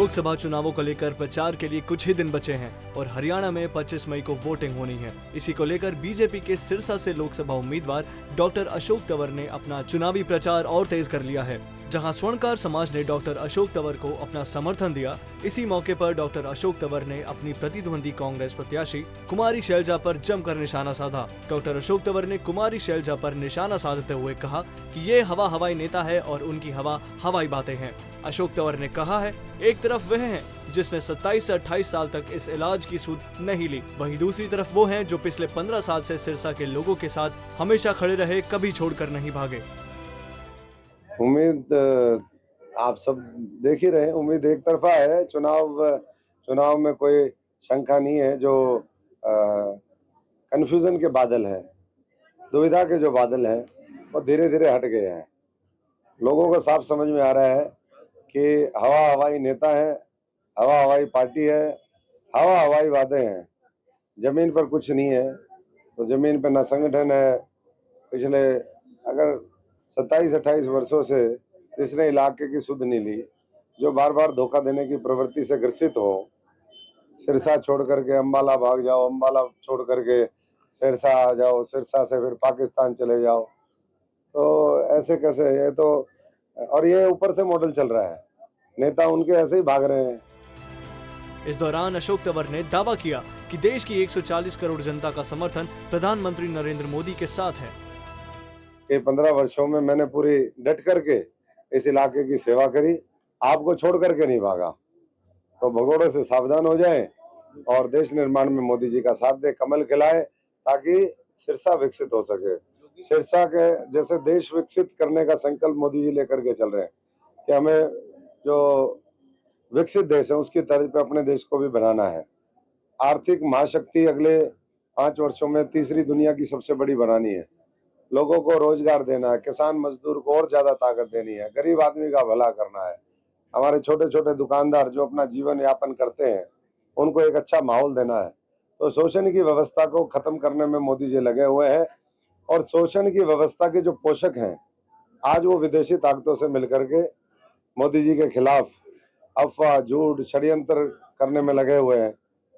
लोकसभा चुनावों को लेकर प्रचार के लिए कुछ ही दिन बचे हैं और हरियाणा में 25 मई को वोटिंग होनी है। इसी को लेकर बीजेपी के सिरसा से लोकसभा उम्मीदवार डॉक्टर अशोक तंवर ने अपना चुनावी प्रचार और तेज कर लिया है। जहां स्वर्णकार समाज ने डॉक्टर अशोक तंवर को अपना समर्थन दिया, इसी मौके पर डॉक्टर अशोक तंवर ने अपनी प्रतिद्वंदी कांग्रेस प्रत्याशी कुमारी शैलजा पर जमकर निशाना साधा। डॉक्टर अशोक तंवर ने कुमारी शैलजा पर निशाना साधते हुए कहा कि ये हवाई नेता है और उनकी हवाई बातें हैं। अशोक तंवर ने कहा है, एक तरफ वह हैं जिसने 27 से 28 साल तक इस इलाज की सूद नहीं ली, वहीं दूसरी तरफ वो हैं जो पिछले 15 साल से सिरसा के लोगों के साथ हमेशा खड़े रहे, कभी छोड़कर नहीं भागे। उम्मीद आप सब देख ही रहे हैं, उम्मीद एक तरफा है। चुनाव में कोई शंका नहीं है। जो कंफ्यूजन के बादल है, दुविधा के जो बादल हैं, वो धीरे धीरे हट गए हैं। लोगों को साफ समझ में आ रहा है कि हवाई नेता है, हवाई पार्टी है, हवाई वादे हैं, जमीन पर कुछ नहीं है। तो जमीन पर ना संगठन है। पिछले अगर 27-28 वर्षों से इसने इलाके की सुध नहीं ली, जो बार बार धोखा देने की प्रवृत्ति से ग्रसित हो, सिरसा छोड़ करके अम्बाला भाग जाओ, अम्बाला छोड़ करके सिरसा आ जाओ, सिरसा से फिर पाकिस्तान चले जाओ, तो ऐसे कैसे? ये तो और ये ऊपर से मॉडल चल रहा है, नेता उनके ऐसे ही भाग रहे हैं। इस दौरान अशोक तंवर ने दावा किया कि देश की 140 करोड़ जनता का समर्थन प्रधानमंत्री नरेंद्र मोदी के साथ है। कि 15 वर्षों में मैंने पूरी डट करके इस इलाके की सेवा करी, आपको छोड़ करके नहीं भागा। तो भगोड़ों से सावधान हो जाएं और देश निर्माण में मोदी जी का साथ दे, कमल खिलाए, ताकि सिरसा विकसित हो सके। सिरसा के जैसे देश विकसित करने का संकल्प मोदी जी लेकर के चल रहे हैं कि हमें जो विकसित देश है उसकी तर्ज पे अपने देश को भी बनाना है। आर्थिक महाशक्ति अगले 5 वर्षों में तीसरी दुनिया की सबसे बड़ी बनानी है। लोगों को रोजगार देना है, किसान मजदूर को और ज्यादा ताकत देनी है, गरीब आदमी का भला करना है। हमारे छोटे छोटे दुकानदार जो अपना जीवन यापन करते हैं, उनको एक अच्छा माहौल देना है। तो शोषण की व्यवस्था को खत्म करने में मोदी जी लगे हुए हैं और शोषण की व्यवस्था के जो पोषक हैं, आज वो विदेशी ताकतों से मिलकर के मोदी जी के खिलाफ अफवाह, झूठ, षड्यंत्र करने में लगे हुए हैं।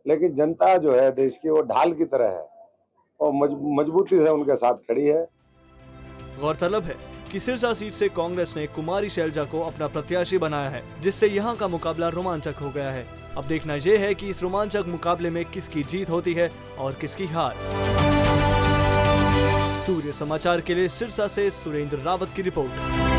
लेकिन जनता जो है देश की, वो ढाल की तरह है और मजबूती से उनके साथ खड़ी है। गौरतलब है कि सिरसा सीट से कांग्रेस ने कुमारी शैलजा को अपना प्रत्याशी बनाया है, जिससे यहां का मुकाबला रोमांचक हो गया है। अब देखना यह है कि इस रोमांचक मुकाबले में किसकी जीत होती है और किसकी हार। सूर्य समाचार के लिए सिरसा से सुरेंद्र रावत की रिपोर्ट।